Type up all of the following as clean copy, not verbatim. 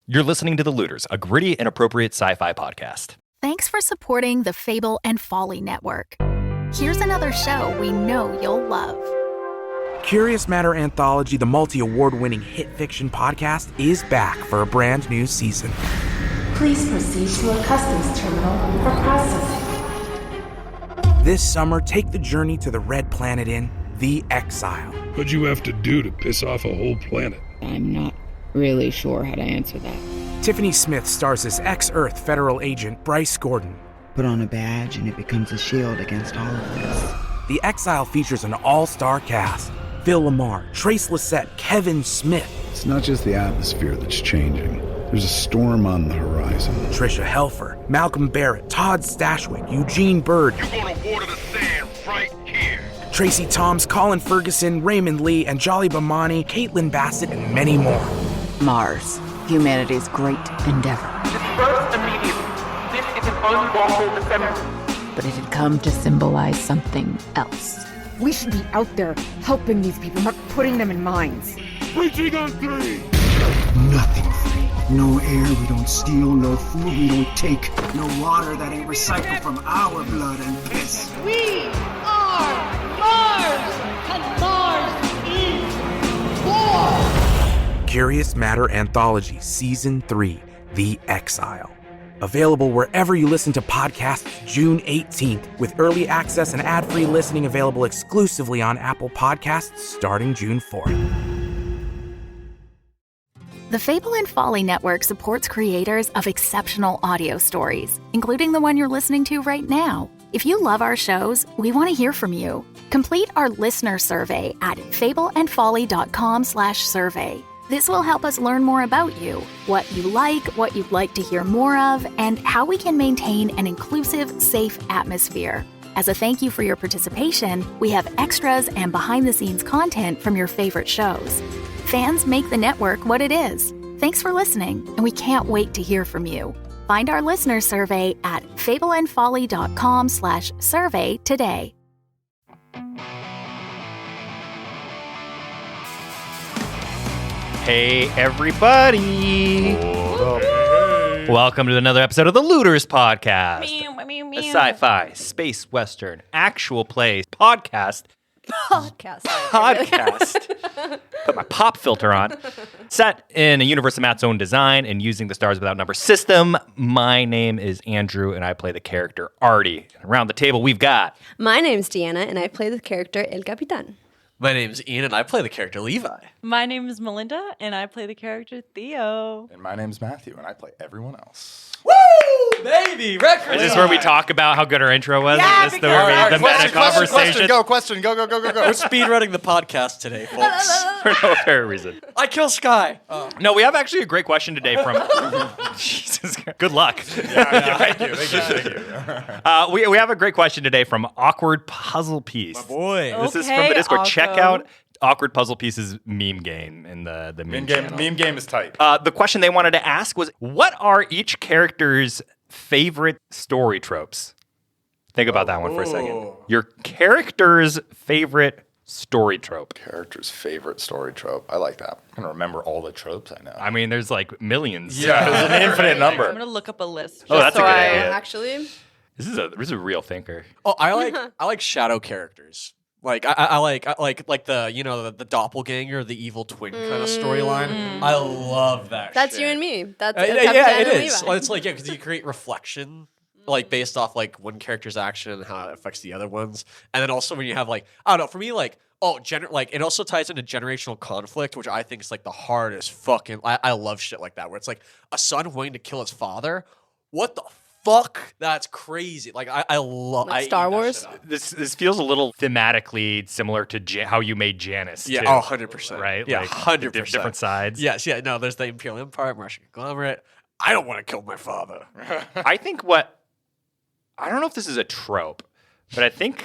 You're listening to The Looters, a gritty and appropriate sci-fi podcast. Thanks for supporting the Fable and Folly Network. Here's another show we know you'll love. Curious Matter Anthology, the multi-award-winning hit fiction podcast, is back for a brand new season. Please proceed to a customs terminal for processing. This summer, take the journey to the Red Planet Inn, The Exile. What'd you have to do to piss off a whole planet? I'm not really sure how to answer that. Tiffany Smith stars as ex-Earth federal agent Bryce Gordon. Put on a badge and it becomes a shield against all of this. The Exile features an all-star cast. Phil Lamar, Trace Lissette, Kevin Smith. It's not just the atmosphere that's changing. There's a storm on the horizon. Tricia Helfer, Malcolm Barrett, Todd Stashwick, Eugene Bird. You're gonna water the sand right here. Tracy Toms, Colin Ferguson, Raymond Lee, and Jolly Bamani, Caitlin Bassett, and many more. Mars, humanity's great endeavor. Disperse immediately. This is an unlawful assembly. But it had come to symbolize something else. We should be out there helping these people, not putting them in mines. Preaching on three! Nothing free. No air we don't steal, no food we don't take, no water that ain't recycled from our blood and piss. We are Mars, and Mars is war! Curious Matter Anthology Season 3, The Exile. Available wherever you listen to podcasts June 18th, with early access and ad-free listening available exclusively on Apple Podcasts starting June 4th. The Fable and Folly Network supports creators of exceptional audio stories, including the one you're listening to right now. If you love our shows, we want to hear from you. Complete our listener survey at fableandfolly.com/survey. This will help us learn more about you, what you like, what you'd like to hear more of, and how we can maintain an inclusive, safe atmosphere. As a thank you for your participation, we have extras and behind-the-scenes content from your favorite shows. Fans make the network what it is. Thanks for listening, and we can't wait to hear from you. Find our listener survey at fableandfolly.com/survey today. Hey, everybody. Welcome to another episode of the Looters Podcast, a sci-fi, space western, actual play podcast. Put my pop filter on. Set in a universe of Matt's own design and using the Stars Without Number system. My name is Andrew, and I play the character Ardi. Around the table, we've got... My name's Deanna, and I play the character El Capitan. My name's Ian, and I play the character Levi. My name is Melinda, and I play the character Theo. And my name's Mathew, and I play everyone else. Woo! Baby! Record! Is this where we talk about how good our intro was? Yeah, is this the meta conversation? Question, go. We're speedrunning the podcast today, folks. For no apparent reason. I kill Sky. No, we have actually a great question today from... Jesus Christ. Good luck. Thank you. We have a great question today from Awkward Puzzle Piece. My boy. This is from the Discord. Check out Awkward Puzzle Piece's meme game in the meme game. Meme game is tight. The question they wanted to ask was, what are each character's favorite story tropes? Think about that one for a second. Your character's favorite story trope. Character's favorite story trope. I like that. I'm going to remember all the tropes I know. I mean, there's like millions. Yeah, there's an infinite number. I'm going to look up a list. Oh, that's a good idea. Actually, This is a real thinker. Oh, I like shadow characters. Like I like the the doppelganger, the evil twin kind of storyline. I love that. That's shit. you and me. That's yeah, it is. Well, it's like because you create reflection, like based off like one character's action and how it affects the other ones, and then also when you have like I don't know, for me like it also ties into generational conflict, which I think is like the hardest fucking. I love shit like that where it's like a son wanting to kill his father. What the fuck? That's crazy. Like I love like Star Wars. This feels a little thematically similar to how you made Janus. Yeah, too, 100%. Right? Yeah, like 100%. Different sides. Yes, yeah. No, there's the Imperial Empire, Martian conglomerate. I don't want to kill my father. I think I don't know if this is a trope, but I think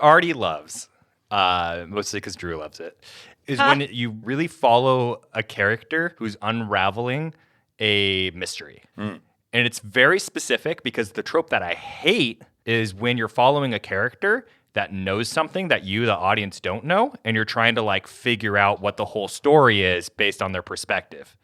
Ardi loves, mostly because Drew loves it, is when you really follow a character who's unraveling a mystery. And it's very specific because the trope that I hate is when you're following a character that knows something that you, the audience, don't know, and you're trying to like figure out what the whole story is based on their perspective.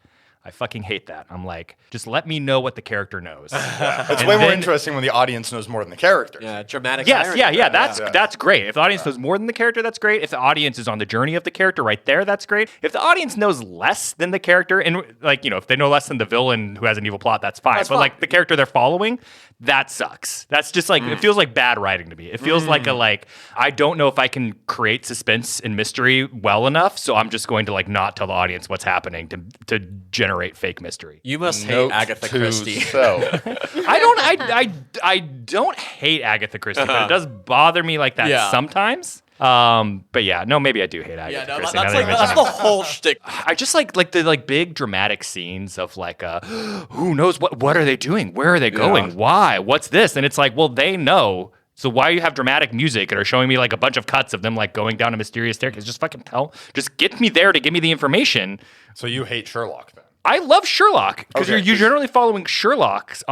I fucking hate that. I'm like, just let me know what the character knows. It's way more interesting when the audience knows more than the character. Yeah, dramatic. Yes, irony. yeah. That's great. If the audience knows more than the character, that's great. If the audience is on the journey of the character right there, that's great. If the audience knows less than the character, and like, if they know less than the villain who has an evil plot, that's fine. But like the character they're following, that sucks. That's just like, it feels like bad writing to me. It feels like I don't know if I can create suspense and mystery well enough, so I'm just going to like not tell the audience what's happening to generate fake mystery. You must hate Agatha Christie. I don't hate Agatha Christie, but it does bother me like that sometimes. But yeah, no, maybe I do hate Agatha Christie. That's the whole shtick. I just like the big dramatic scenes of like, who knows what are they doing? Where are they going? Why? What's this? And it's like, well, they know. So why you have dramatic music and are showing me like a bunch of cuts of them like going down a mysterious staircase? Just fucking just get me there to give me the information. So you hate Sherlock then? I love Sherlock because you're generally following Sherlock's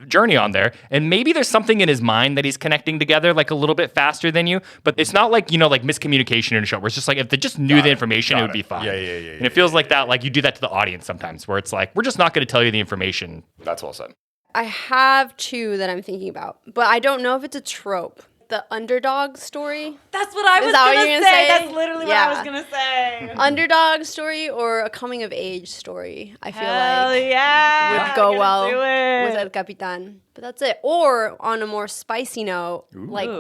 journey on there, and maybe there's something in his mind that he's connecting together like a little bit faster than you, but it's not like like miscommunication in a show where it's just like if they just knew the information, it would be fine. Yeah. And it feels like that, like you do that to the audience sometimes, where it's like we're just not going to tell you the information. That's well said. I have two that I'm thinking about, but I don't know if it's a trope. The underdog story. That's what I was going to say. That's literally what I was going to say. Underdog story or a coming of age story. I feel would go well with El Capitan. But that's it. Or on a more spicy note, like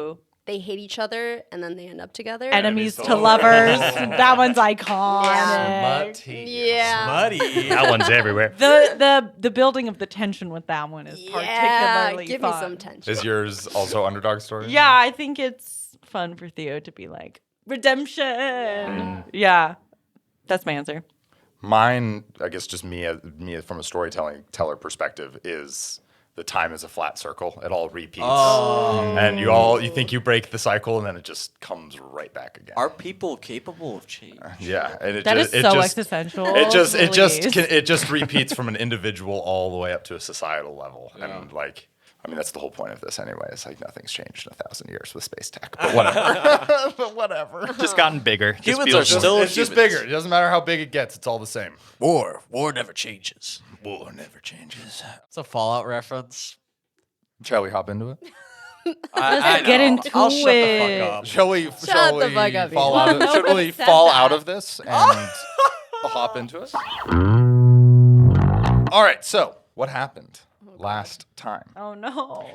they hate each other and then they end up together. Enemies to lovers. That one's iconic. Smutty. That one's everywhere. The building of the tension with that one is particularly give fun. me some tension. Is yours also underdog story? Yeah, I think it's fun for Theo to be like, redemption. Yeah, that's my answer. Mine, I guess just me from a storyteller perspective, is the time is a flat circle. It all repeats. And you think you break the cycle and then it just comes right back again. Are people capable of change? Yeah. And that is so existential. It just repeats from an individual all the way up to a societal level. Yeah. And like, I mean, that's the whole point of this anyway. It's like nothing's changed in 1,000 years with space tech, but whatever. Just gotten bigger. Humans are still It's just bigger. It doesn't matter how big it gets. It's all the same. War never changes. War never changes. It's a Fallout reference. Shall we hop into it? Let's get into I'll it. shut the fuck up. Shall we Nobody fall said out that. of this and hop into it? All right, so what happened last time? Oh no.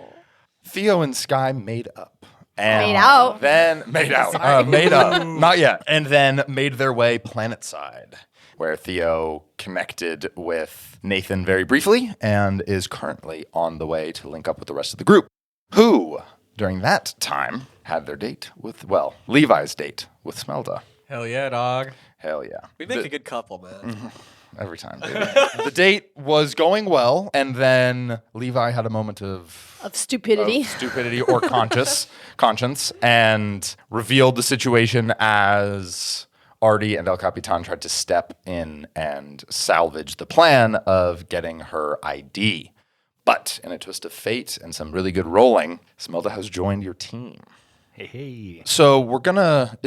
Theo and Sky made up. And Made out. Then made out. Made up. Not yet. And then made their way planetside, where Theo connected with Nathan very briefly and is currently on the way to link up with the rest of the group, who, during that time, had their date with, Levi's date with Smelda. Hell yeah, dog. Hell yeah. We make a good couple, man. Every time, baby. The date was going well, and then Levi had a moment of stupidity or conscience, and revealed the situation as Ardi and El Capitan tried to step in and salvage the plan of getting her ID. But in a twist of fate and some really good rolling, Smelda has joined your team. Hey. So you were gonna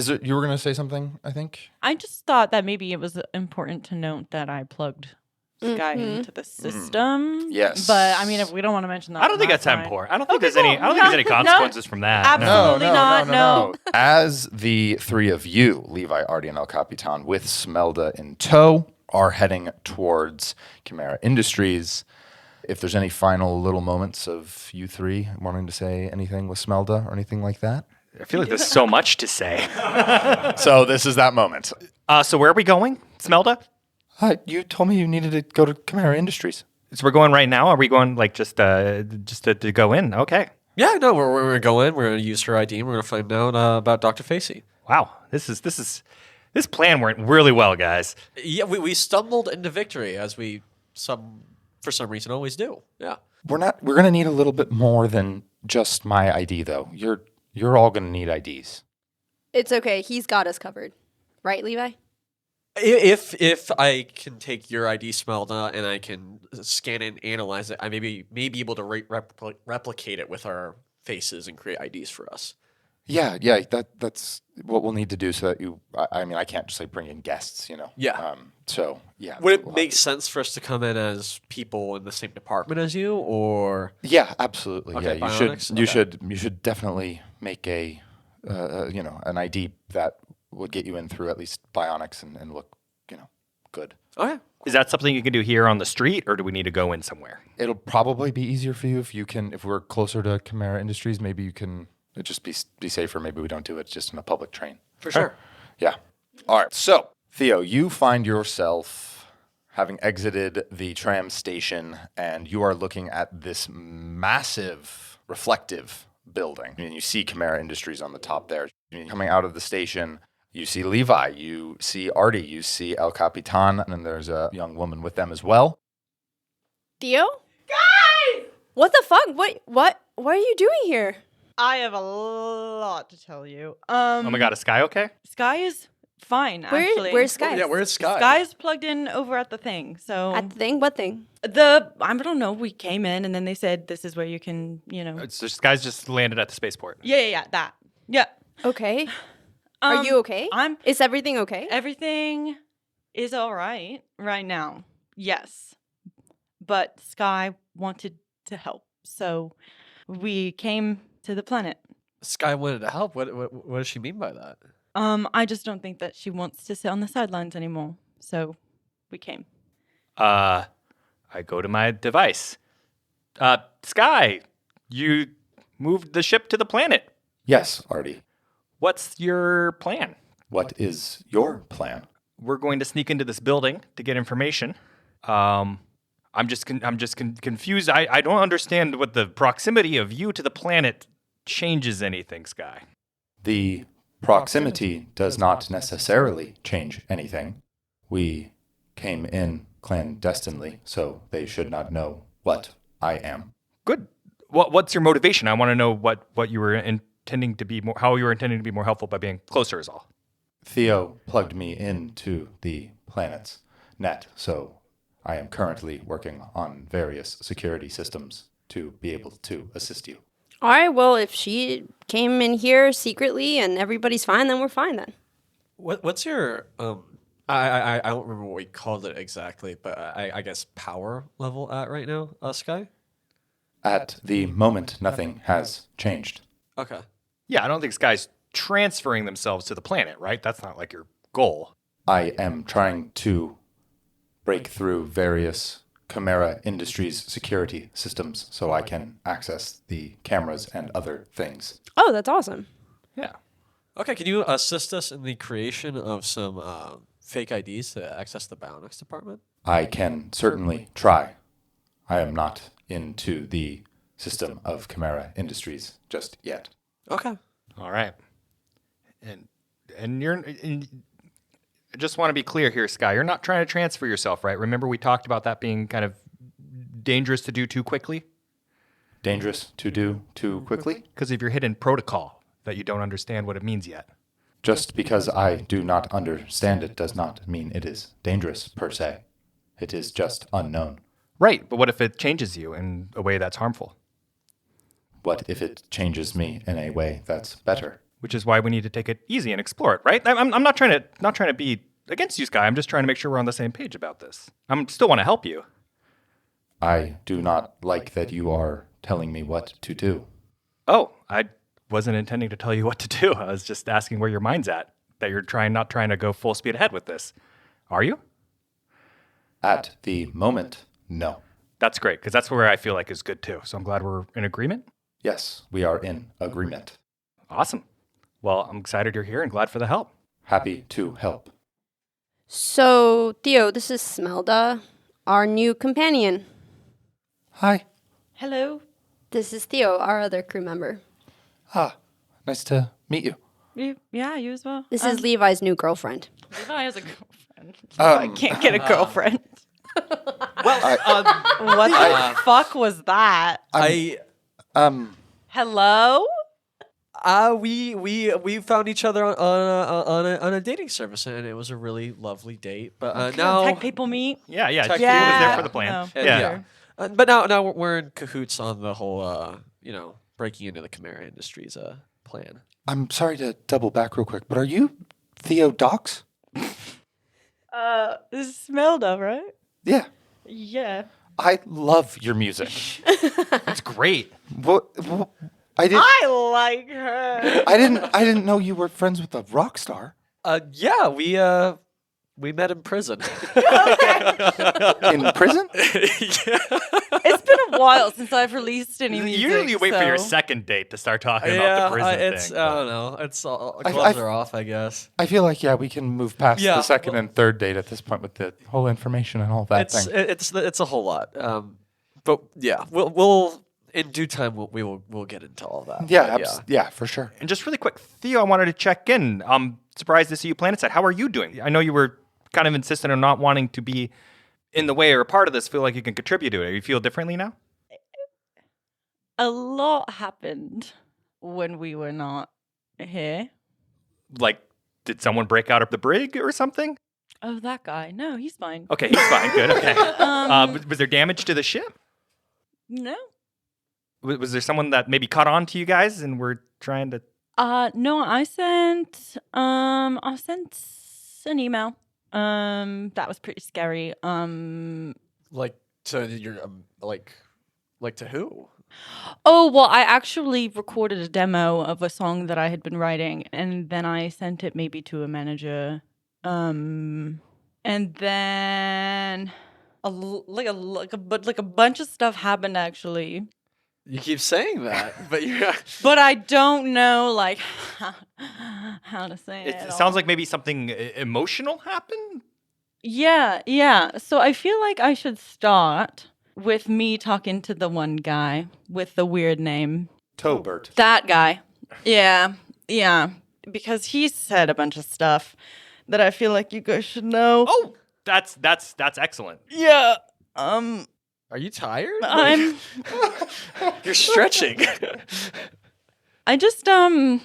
say something, I think? I just thought that maybe it was important to note that I plugged Sky into the system. Yes. But I mean, if we don't want to mention that, I don't think that's fine. important. I don't think there's any consequences from that. Absolutely not. No. As the three of you, Levi, Ardi, and El Capitan, with Smelda in tow, are heading towards Chimera Industries, if there's any final little moments of you three wanting to say anything with Smelda or anything like that? I feel like there's so much to say. So this is that moment. So where are we going, Smelda? You told me you needed to go to Chimera Industries. So we're going right now? Are we going like just to go in? Okay. Yeah, no, we're going to go in. We're going to use her ID. And we're going to find out about Dr. Facey. Wow, this plan went really well, guys. Yeah, we stumbled into victory as we for some reason always do. Yeah. We're going to need a little bit more than just my ID, though. You're all going to need IDs. It's okay. He's got us covered. Right, Levi? If I can take your ID, Smelda, and I can scan it and analyze it, I may be able to replicate it with our faces and create IDs for us. Yeah, that's what we'll need to do so that you. I mean, I can't just like bring in guests, you know. Yeah. So yeah. Would it make sense for us to come in as people in the same department as you, or? Yeah, absolutely. Okay, yeah, bionics? you should definitely make a an ID that would get you in through at least bionics and look, good. Okay. Is that something you can do here on the street, or do we need to go in somewhere? It'll probably be easier for you if we're closer to Chimera Industries. Maybe you can just be safer. Maybe we don't do it just in a public train. For sure. Yeah. All right. So, Theo, you find yourself having exited the tram station, and you are looking at this massive reflective building. I mean, you see Chimera Industries on the top there. Coming out of the station, you see Levi, you see Ardi, you see El Capitan, and then there's a young woman with them as well. Theo? Guys! What the fuck? What are you doing here? I have a lot to tell you. Oh my God, is Sky okay? Sky is fine, actually. Where's Sky? Yeah, where's Sky? Sky's plugged in over at the thing. So At the thing? What thing? I don't know. We came in and then they said this is where you can, It's just, Sky's just landed at the spaceport. Yeah, that. Yeah. Okay. Are you okay? Is everything okay? Everything is all right now. Yes. But Sky wanted to help. So we came to the planet. Sky wanted to help. What does she mean by that? I just don't think that she wants to sit on the sidelines anymore. So we came. I go to my device. Sky, you moved the ship to the planet. Yes, Ardi. What's your plan? What is your plan? We're going to sneak into this building to get information. I'm just confused. I don't understand what the proximity of you to the planet changes anything, Sky. The proximity does not necessarily change anything. We came in clandestinely, so they should not know what I am. Good. What's your motivation? I want to know what you were intending to be how you were intending to be more helpful by being closer is all. Theo plugged me into the planet's net, so I am currently working on various security systems to be able to assist you. All right, well, if she came in here secretly and everybody's fine, then we're fine then. What's your I don't remember what we called it exactly, but I guess power level at right now, Sky? At the moment, nothing has changed. Okay. Yeah, I don't think Sky's transferring themselves to the planet, right? That's not like your goal. I am trying to break through various Chimera Industries security systems so I can access the cameras and other things. Oh, that's awesome. Yeah. Okay, can you assist us in the creation of some fake IDs to access the bionics department? I can certainly try. I am not into the system of Chimera Industries just yet. Okay. All right. And I just want to be clear here, Sky. You're not trying to transfer yourself, right? Remember we talked about that being kind of dangerous to do too quickly? Dangerous to do too quickly? Because of your hidden protocol that you don't understand what it means yet. Just because I do not understand it does not mean it is dangerous per se. It is just unknown. Right, but what if it changes you in a way that's harmful? What if it changes me in a way that's better? Which is why we need to take it easy and explore it, right? I'm not trying to be against you, Sky. I'm just trying to make sure we're on the same page about this. I still want to help you. I do not like that you are telling me what to do. Oh, I wasn't intending to tell you what to do. I was just asking where your mind's at. That you're not trying to go full speed ahead with this. Are you? At the moment, no. That's great, because that's where I feel like is good too. So I'm glad we're in agreement. Yes, we are in agreement. Awesome. Well, I'm excited you're here and glad for the help. Happy to help. So, Theo, this is Smelda, our new companion. Hi. Hello. This is Theo, our other crew member. Ah, nice to meet you. Yeah, you as well. This is Levi's new girlfriend. Levi has a girlfriend. I can't get a girlfriend. What the fuck was that? Hello? We found each other on a dating service, and it was a really lovely date. But now Tech people meet. Yeah. He was there for the plan. Yeah. But now we're in cahoots on the whole breaking into the Chimera Industries plan. I'm sorry to double back real quick, but are you Theo Dox? This is Melda, right? Yeah. Yeah. I love your music. That's great. What? I like her. I didn't know you were friends with a rock star. Yeah, we met in prison. In prison? It's been a while since I've released any music. Usually you wait for your second date to start talking about the prison thing. I don't know. It's all gloves are off, I guess. I feel like we can move past the second and third date at this point with the whole information and all that thing. It's a whole lot. But yeah, we'll in due time we'll get into all that. Yeah, for sure. And just really quick, Theo, I wanted to check in. I'm surprised to see you planetside. How are you doing? I know you were kind of insistent on not wanting to be in the way or a part of this. Feel like you can contribute to it. You feel differently now? A lot happened when we were not here. Like, did someone break out of the brig or something? Oh, that guy. No, he's fine. Okay, he's fine. Good. Okay. Was there damage to the ship? No. Was there someone that maybe caught on to you guys and were trying to? No. I sent an email. That was pretty scary. Like to your like to who? Oh, well, I actually recorded a demo of a song that I had been writing, and then I sent it maybe to a manager. And then a bunch of stuff happened actually. You keep saying that, but But I don't know how to say it. It sounds like maybe something emotional happened. Yeah. So I feel like I should start with me talking to the one guy with the weird name. Tobert. That guy. Yeah. Because he said a bunch of stuff that I feel like you guys should know. Oh, that's excellent. Yeah. Are you tired? I'm. You're stretching. I just haven't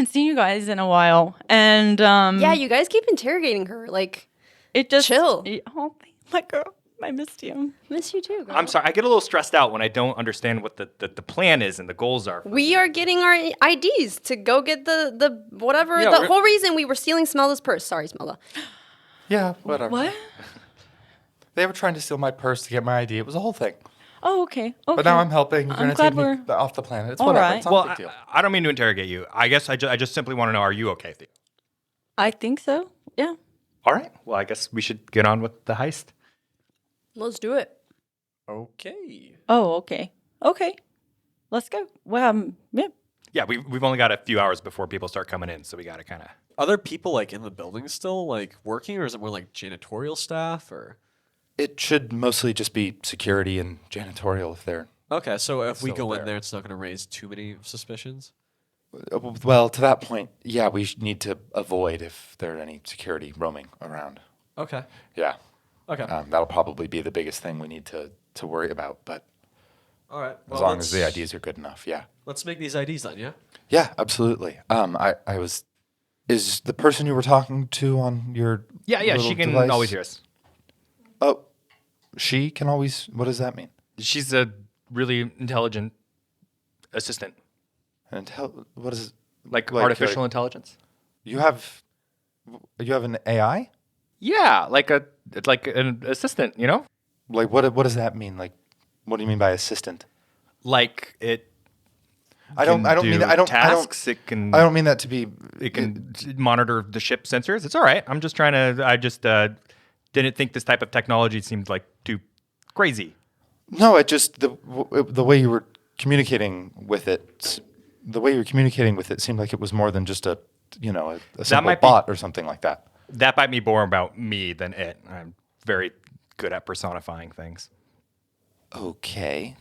seen you guys in a while, and yeah, you guys keep interrogating her. Like, it just chill. Oh, my girl, I missed you. Miss you too, girl. I'm sorry. I get a little stressed out when I don't understand what the plan is and the goals are. We are getting our IDs to go get the whatever. Yeah, the whole reason we were stealing Smelda's purse. Sorry, Smelda. Yeah, whatever. What? They were trying to steal my purse to get my ID. It was a whole thing. Oh, okay. But now I'm helping. You're going to take me off the planet. It's whatever. Right. It's not a big deal. I don't mean to interrogate you. I guess I just simply want to know, are you okay, Theo? I think so. Yeah. All right. Well, I guess we should get on with the heist. Let's do it. Okay. Oh, okay. Okay. Let's go. Well, yeah. Yeah, we've only got a few hours before people start coming in, so we got to kind of... Are there people like in the building still like working, or is it more like janitorial staff or? It should mostly just be security and janitorial if they're... Okay, so if we still go there. in there, it's not going to raise too many suspicions? Well, to that point, yeah, we need to avoid if there are any security roaming around. Okay. Yeah. Okay. That'll probably be the biggest thing we need to worry about, but All right. as long as the IDs are good enough, yeah. Let's make these IDs then, yeah? Yeah, absolutely. Is the person you were talking to on your Yeah, little she can device? always hear us. Oh, she can always... What does that mean? She's a really intelligent assistant. What is it? Like artificial intelligence? You have an AI? Yeah, it's like an assistant, you know? Like what does that mean? Like what do you mean by assistant? Like it I don't mean that. I don't mean that to be. It can monitor the ship sensors. It's all right. I'm just trying to. I just didn't think this type of technology seemed like too crazy. No, it just the way you were communicating with it. The way you were communicating with it seemed like it was more than just a simple bot or something like that. That might be more about me than it. I'm very good at personifying things. Okay.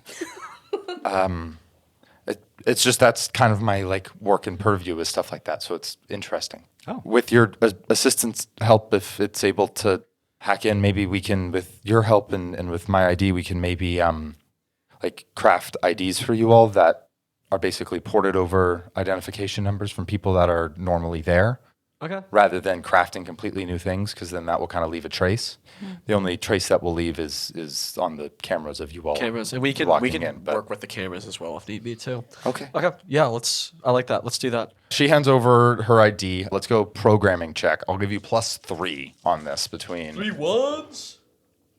It's just that's kind of my work and purview is stuff like that. So it's interesting. Oh. With your assistant's help, if it's able to hack in, maybe we can, with your help and with my ID, we can maybe craft IDs for you all that are basically ported over identification numbers from people that are normally there. Okay. Rather than crafting completely new things, because then that will kind of leave a trace. The only trace that will leave is on the cameras of you all. Cameras, and we can work with the cameras as well if need be too. Okay. Yeah, I like that. Let's do that. She hands over her ID. Let's go programming check. I'll give you +3 on this between 3 ones.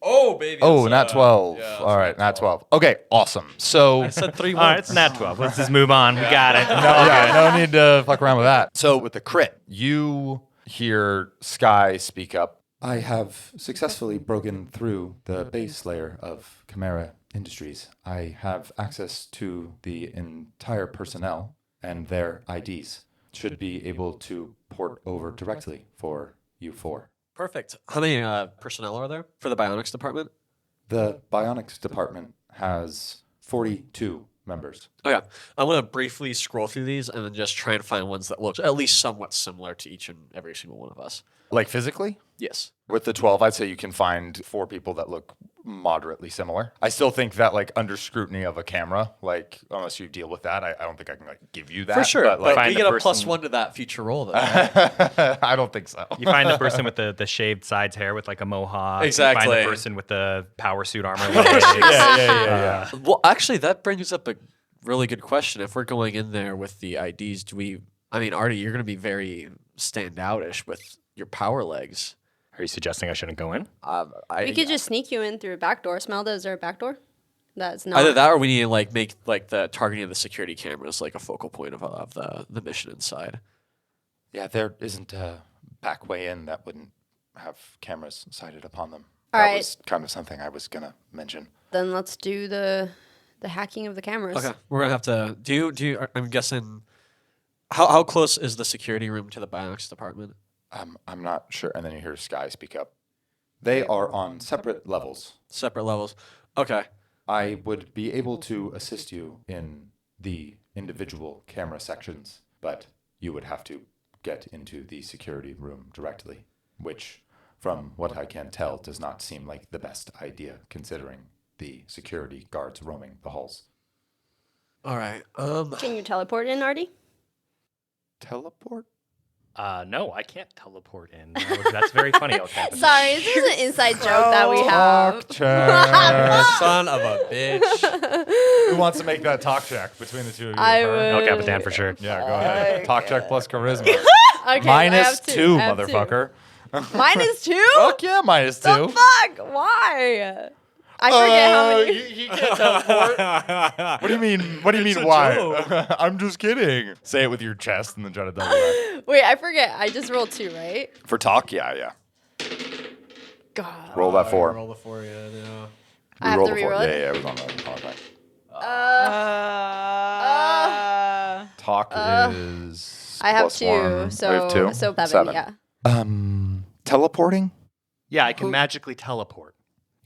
Oh, baby. Oh, nat 12. All right, nat 12. Okay, awesome. So I said 3 All right, ones. it's nat 12. Let's just move on. We got it. no need to fuck around with that. So with the crit, you hear Sky speak up. I have successfully broken through the base layer of Chimera Industries. I have access to the entire personnel and their IDs. Should be able to port over directly for you 4. Perfect. How many personnel are there for the bionics department? The bionics department has 42 members. Okay. I'm going to briefly scroll through these and then just try and find ones that look at least somewhat similar to each and every single one of us. Like physically? Yes. With the 12, I'd say you can find 4 people that look moderately similar. I still think that, like, under scrutiny of a camera, like, unless you deal with that, I don't think I can, like, give you that. For sure. But, like, we get a +1 to that future role, though. I don't think so. You find the person with the shaved sides hair with like a mohawk. Exactly. You find the person with the power suit armor. legs. Yeah. Well, actually, that brings up a really good question. If we're going in there with the IDs, Ardi, you're going to be very standoutish with your power legs. Are you suggesting I shouldn't go in? We could just sneak you in through a back door. Smelda, is there a back door? That's not. Either that, or we need to make the targeting of the security cameras like a focal point of the mission inside. Yeah, there isn't a back way in that wouldn't have cameras sighted upon them. All that right. was kind of something I was gonna mention. Then let's do the hacking of the cameras. Okay, we're gonna have to do. I'm guessing. How close is the security room to the bionics department? I'm not sure. And then you hear Sky speak up. They are on separate levels. Separate levels. Okay. I would be able to assist you in the individual camera sections, but you would have to get into the security room directly, which, from what I can tell, does not seem like the best idea, considering the security guards roaming the halls. All right. Can you teleport in, Ardi? Teleport? No, I can't teleport in. That's very funny. Okay. Sorry, this is an inside joke that we have. Son of a bitch. Who wants to make that talk check between the two of you? I would. No, Capitan for sure. Yeah, go ahead. Talk check plus charisma. Okay, -2, motherfucker. -2? Fuck yeah, -2. The fuck? Why? I forget how many. He can't teleport. What do you mean? What do you mean? Why? I'm just kidding. Say it with your chest and then try to double that. Wait, I forget. I just rolled 2, right? For talk, yeah. God. Roll that 4. Roll the 4, yeah. I have to reroll it? Yeah, it was on the contract. Talk is. I have +1. 2, I have so 2. so 7. yeah. Teleporting? Yeah, I can magically teleport.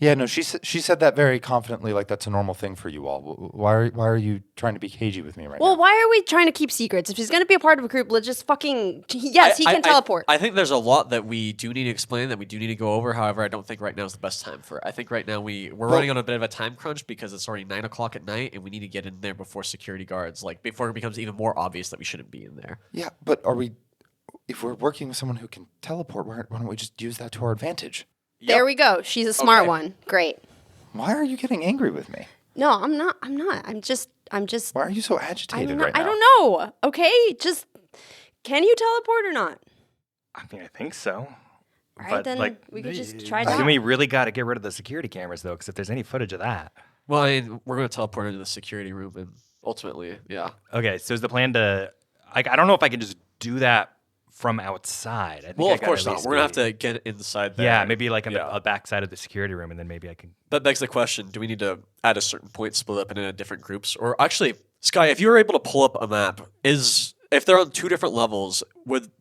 Yeah, no, she said that very confidently, like that's a normal thing for you all. Why are you trying to be cagey with me right now? Well, why are we trying to keep secrets? If he's going to be a part of a group, let's just fucking... Yes, he can teleport. I think there's a lot that we do need to explain, that we do need to go over. However, I don't think right now is the best time for it. I think right now we're running on a bit of a time crunch because it's already 9 o'clock at night and we need to get in there before security guards, before it becomes even more obvious that we shouldn't be in there. Yeah, but if we're working with someone who can teleport, why don't we just use that to our advantage? There we go. She's a smart one. Great. Why are you getting angry with me? No, I'm not. I'm just. Why are you so agitated right now? I don't know. Okay, just can you teleport or not? I mean, I think so. All right, then we could just try that. Then we really got to get rid of the security cameras, though, because if there's any footage of that. Well, I mean, we're going to teleport into the security room, and ultimately, yeah. Okay, so is the plan to? I don't know if I can just do that from outside. I think of course not. We're going to have to get inside there. Yeah, maybe like on the back side of the security room, and then maybe I can... That begs the question, do we need to, at a certain point, split up into different groups? Or actually, Sky, if you were able to pull up a map, if they're on 2 different levels,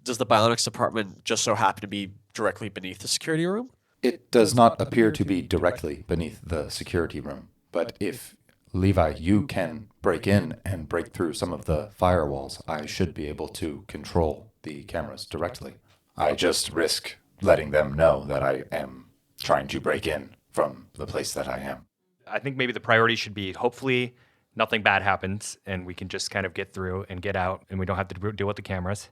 does the bionics department just so happen to be directly beneath the security room? It does not appear to be directly beneath the security room, but if Levi, you can break in and break through some of the firewalls, I should be able to control the cameras directly. I just risk letting them know that I am trying to break in from the place that I am. I think maybe the priority should be hopefully nothing bad happens and we can just kind of get through and get out and we don't have to deal with the cameras.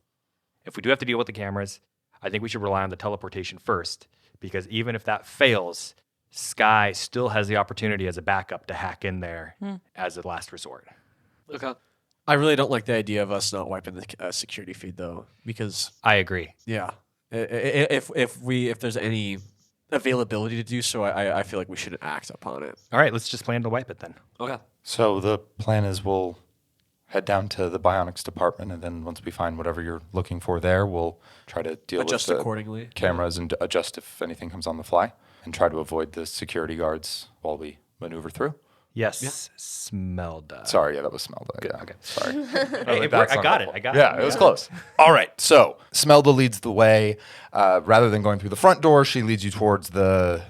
if we do have to deal with the cameras, I think we should rely on the teleportation first, because even if that fails, Sky still has the opportunity as a backup to hack in there as a last resort. Okay. I really don't like the idea of us not wiping the security feed, though, because I agree. Yeah, if there's any availability to do so, I feel like we should act upon it. All right, let's just plan to wipe it then. Okay. So the plan is we'll head down to the bionics department, and then once we find whatever you're looking for there, we'll try to Adjust with the accordingly. cameras and adjust if anything comes on the fly, and try to avoid the security guards while we maneuver through. Yes, Smelda. Sorry, yeah, that was Smelda. Good. Yeah, Okay. Sorry. Hey, I got it. Yeah, it was close. All right, so Smelda leads the way. Rather than going through the front door, she leads you towards the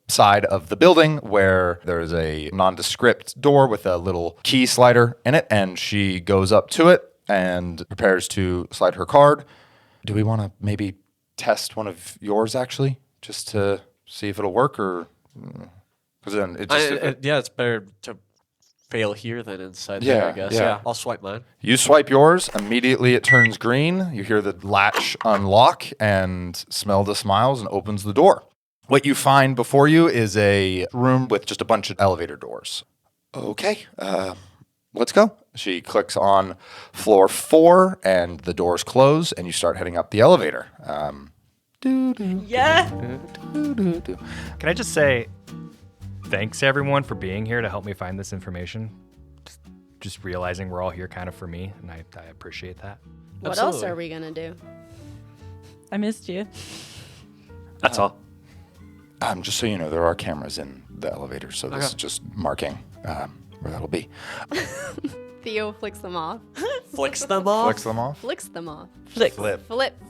side of the building where there is a nondescript door with a little key slider in it, and she goes up to it and prepares to slide her card. Do we want to maybe test one of yours, actually, just to see if it'll work, or... Because then it just... it's better to fail here than inside there, I guess. Yeah, I'll swipe mine. You swipe yours. Immediately it turns green. You hear the latch unlock, and Smelda smiles and opens the door. What you find before you is a room with just a bunch of elevator doors. Okay, let's go. She clicks on floor 4, and the doors close, and you start heading up the elevator. Yeah. Can I just say... thanks, everyone, for being here to help me find this information. Just realizing we're all here kind of for me, and I appreciate that. What else are we going to do? I missed you. That's all. Just so you know, there are cameras in the elevator, so this is just marking where that'll be. Theo flicks them off. Flicks them off? Flicks them off? Flicks them off. Flip.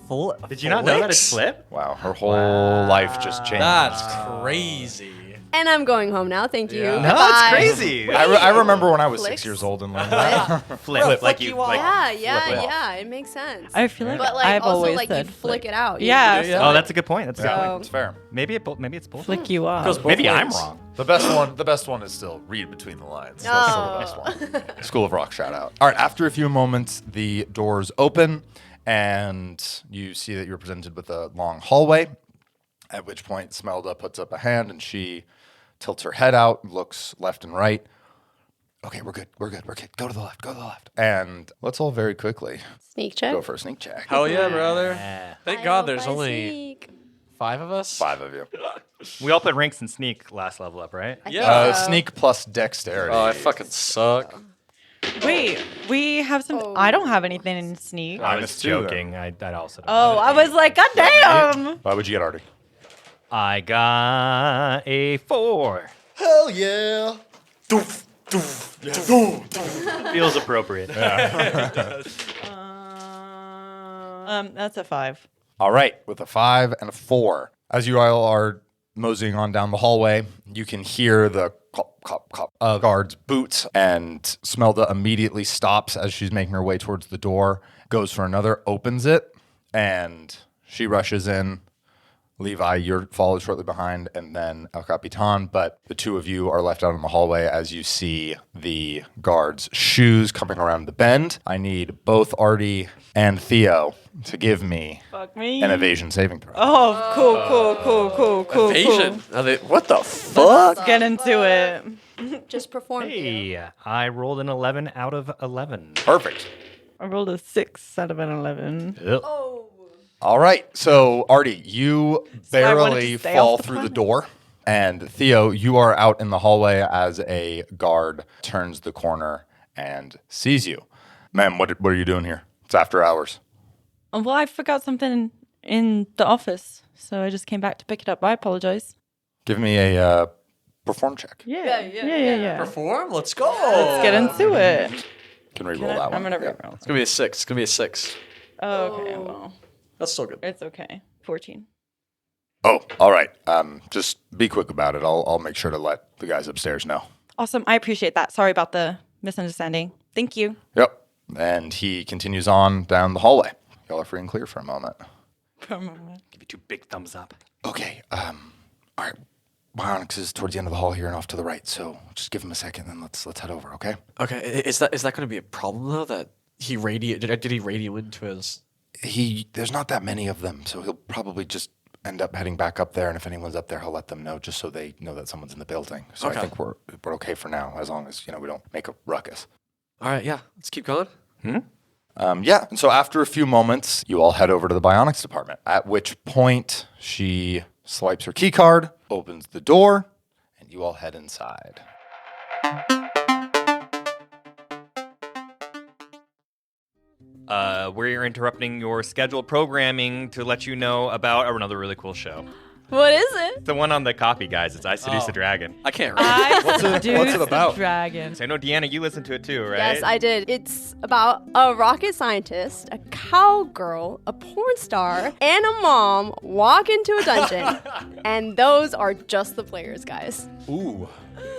Flip. Did you not know that it's flip? Wow, her whole life just changed. That's crazy. And I'm going home now. Thank you. No, Bye. it's crazy. I remember when I was Flicks? 6 years old and learned that. Flip, like you. Like, Yeah. It makes sense. I feel like but like I've also always like said you'd flick flick. it out. Yeah. Oh, that's a good point. That's a good So- point. It's fair. Maybe it's both. Flick you off. Maybe I'm wrong. The best one is still read between the lines. That's still the best one. School of Rock shout out. All right, after a few moments, the doors open and you see that you're presented with a long hallway, at which point Smelda puts up a hand and she tilts her head out, looks left and right. Okay, we're good. Go to the left. And let's all very quickly Sneak check. go for a sneak check. Hell yeah, brother. Thank God there's I only sneak. 5 of us. 5 of you. We all put ranks in sneak last level up, right? Yeah. Sneak plus dexterity. Oh, I fucking suck. Wait, we have some. I don't have anything in sneak. I was Minus 2 then. joking. I also don't. Oh, I was like, God damn. Why would you get Ardi? I got a 4. Hell yeah. Feels appropriate. That's a 5. All right, with a 5 and a 4. As you all are moseying on down the hallway, you can hear the clop, clop, clop of guards' boots, and Smelda immediately stops as she's making her way towards the door, goes for another, opens it, and she rushes in. Levi, you're followed shortly behind, and then El Capitan, but the two of you are left out in the hallway as you see the guards' shoes coming around the bend. I need both Ardi and Theo to give me an evasion saving throw. Oh, cool. Evasion? What the fuck? Let's get into it. Just perform. Hey, I rolled an 11 out of 11. Perfect. I rolled a 6 out of an 11. Oh. All right, so Ardi, you I wanted barely to stay fall off the through the planet. door, and Theo, you are out in the hallway as a guard turns the corner and sees you. Ma'am, what are you doing here? It's after hours. Well, I forgot something in the office, so I just came back to pick it up. I apologize. Give me a perform check. Yeah. Perform? Let's go. Let's get into it. Can re-roll that one. I'm gonna Yeah. re-roll. It's gonna be a 6. Oh, okay. Well, That's still good. it's okay. 14. Oh, all right. Just be quick about it. I'll make sure to let the guys upstairs know. Awesome. I appreciate that. Sorry about the misunderstanding. Thank you. Yep. And he continues on down the hallway. Y'all are free and clear for a moment. Give you 2 big thumbs up. Okay. All right. Bionics is towards the end of the hall here and off to the right. So just give him a second, then let's head over. Okay. Okay, is that going to be a problem though? That he did he radio into his There's not that many of them, so he'll probably just end up heading back up there, and if anyone's up there, he'll let them know just so they know that someone's in the building. So I think we're okay for now, as long as, we don't make a ruckus. All right, yeah. Let's keep going. And so after a few moments, you all head over to the bionics department, at which point she swipes her key card, opens the door, and you all head inside. We're interrupting your scheduled programming to let you know about another really cool show. What is it? The one on the copy, guys. It's I Seduce the Dragon. I can't remember. What's it about? Dragon. So I know, Deanna, you listened to it too, right? Yes, I did. It's about a rocket scientist, a cowgirl, a porn star, and a mom walk into a dungeon. And those are just the players, guys. Ooh.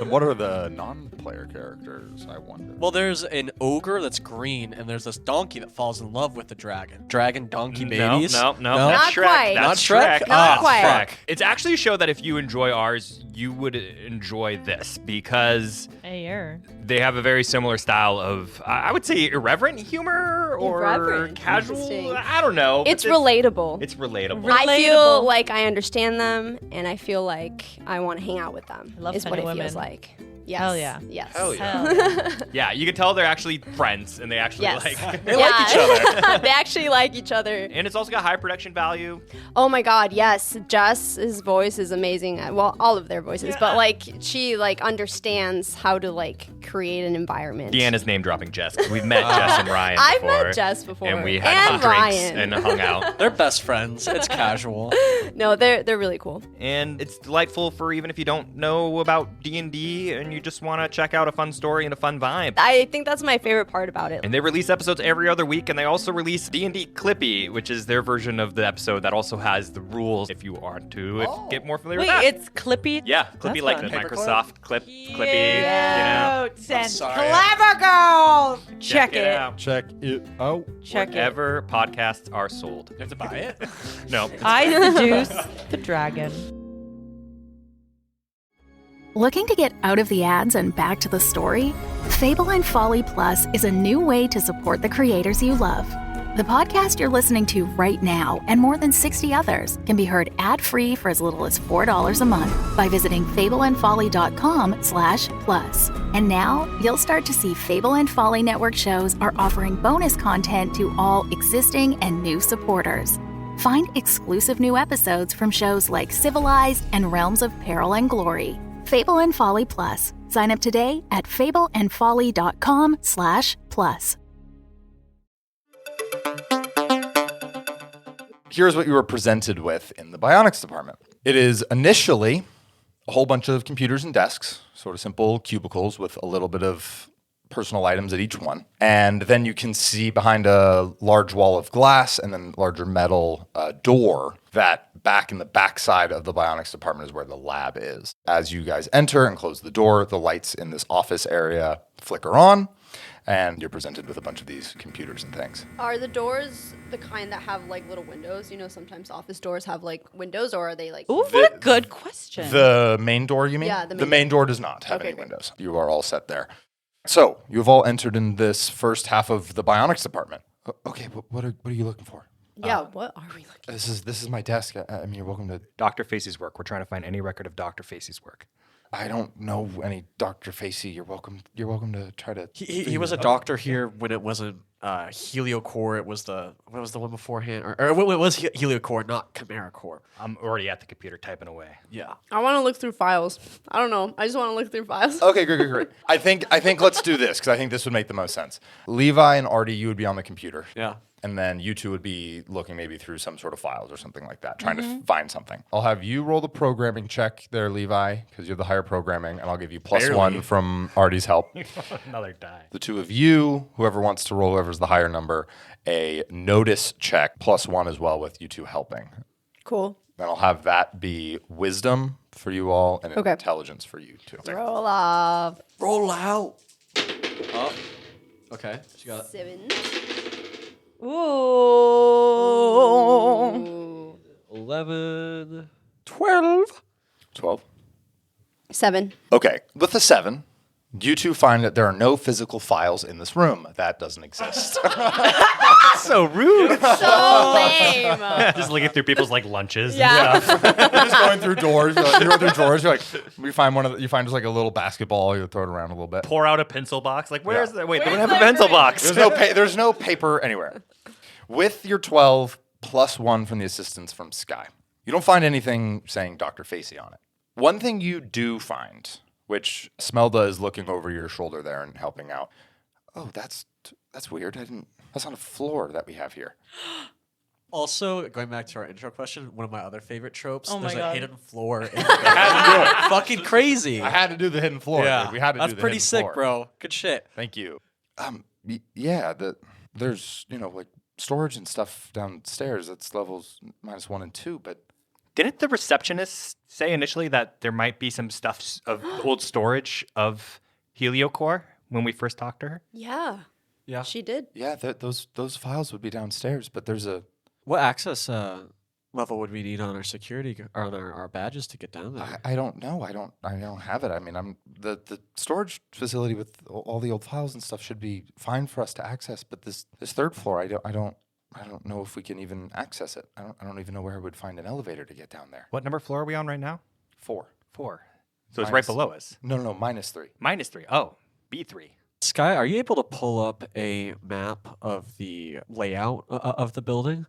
And what are the non-player characters, I wonder? Well, there's an ogre that's green, and there's this donkey that falls in love with the dragon. Dragon donkey babies? No. Not That's Shrek. quite. That's Shrek? Shrek. Not quite. Shrek. It's actually a show that if you enjoy ours, you would enjoy this because they have a very similar style of, I would say, irreverent humor or Irreverent. casual. Interesting. I don't know. It's relatable. It's relatable. I feel like I understand them, and I feel like I want to hang out with them. I love is what it funny feels women. like. Yes. Hell yeah. Yes. Hell yeah. Yeah, you can tell they're actually friends, and they actually Yes. like They like each other. They actually like each other. And it's also got high production value. Oh my God, yes. Jess's voice is amazing. Well, all of their voices, but like she like understands how to like create an environment. Deanna's name dropping Jess because we've met Jess and Ryan I've before. met Jess before. And we had And drinks Ryan. and hung out. They're best friends. It's casual. No, they're really cool. And it's delightful for even if you don't know about D&D and you just want to check out a fun story and a fun vibe. I think that's my favorite part about it. And they release episodes every other week, and they also release D&D Clippy, which is their version of the episode that also has the rules if you want to get more familiar with that. it's Clippy? Yeah, Clippy That's like fun. the Microsoft Clippy, you know. And sorry. clever girl. Check it. out. Check it out. Check it. Wherever podcasts are sold. You have to buy it? No. I seduce the dragon. Looking to get out of the ads and back to the story? Fable and Folly Plus is a new way to support the creators you love. The podcast you're listening to right now and more than 60 others can be heard ad-free for as little as $4 a month by visiting fableandfolly.com/plus. And now you'll start to see Fable and Folly Network shows are offering bonus content to all existing and new supporters. Find exclusive new episodes from shows like Civilized and Realms of Peril and Glory. Fable and Folly Plus. Sign up today at fableandfolly.com/plus. Here's what you were presented with in the bionics department. It is initially a whole bunch of computers and desks, sort of simple cubicles with a little bit of personal items at each one. And then you can see behind a large wall of glass and then larger metal door that back in the backside of the bionics department is where the lab is. As you guys enter and close the door, the lights in this office area flicker on, and you're presented with a bunch of these computers and things. Are the doors the kind that have like little windows? You know, sometimes office doors have like windows, or are they like? Ooh, what a good question. The main door, you mean? Yeah, the main door does not have any windows. You are all set there. So you've all entered in this first half of the bionics department. Okay, what are you looking for? Yeah, what are we looking? This is my desk. I mean, you're welcome to. Dr. Facey's work. We're trying to find any record of Dr. Facey's work. I don't know any Dr. Facey. You're welcome to try to. He was a doctor here when it wasn't Heliocore. It was what was the one beforehand? Or it was Heliocore, not Chimera Core. I'm already at the computer typing away. Yeah. I want to look through files. I don't know. I just want to look through files. Okay, great. I think let's do this because I think this would make the most sense. Levi and Ardi, you would be on the computer. Yeah. And then you two would be looking maybe through some sort of files or something like that, trying to find something. I'll have you roll the programming check there, Levi, because you're the higher programming, and I'll give you +1 from Ardi's help. Another die. The two of you, whoever wants to roll, whoever's the higher number, a notice check +1 as well with you two helping. Cool. Then I'll have that be wisdom for you all and Okay. intelligence for you two. Roll off. Roll out. Oh. Okay. She got it. 7. Ooh. 11. 12. 7. Okay, with the 7, you two find that there are no physical files in this room. That doesn't exist. That's so rude. So lame. Just looking through people's like lunches. Yeah. And stuff. You're just going through doors. You're going through drawers. You're like, you find just like a little basketball. You throw it around a little bit. Pour out a pencil box. Like, where's the? Wait, they don't Where's have a pencil box. There's no paper anywhere. With your 12 plus 1 from the assistance from Sky, you don't find anything saying Dr. Facey on it. One thing you do find, which Smelda is looking over your shoulder there and helping out. Oh, that's weird. That's not a floor that we have here. Also, going back to our intro question, one of my other favorite tropes, Oh there's my a God. hidden floor in the building. Fucking crazy. I had to do the hidden floor. Yeah, Dude. We had to that's do the pretty hidden sick, floor. bro. Good shit. Thank you. Yeah, there's, like storage and stuff downstairs. That's levels -1 and 2, but Didn't the receptionist say initially that there might be some stuff of old storage of Heliocore when we first talked to her? Yeah. Yeah. She did. yeah, those files would be downstairs, but there's a What access level would we need on our security or on our badges to get down there? I don't know. I don't have it. I mean, the storage facility with all the old files and stuff should be fine for us to access, but this third floor, I don't know if we can even access it. I don't even know where I would find an elevator to get down there. What number floor are we on right now? 4. 4. So it's right below us. No, -3. -3. Oh, B3. Sky, are you able to pull up a map of the layout of the building?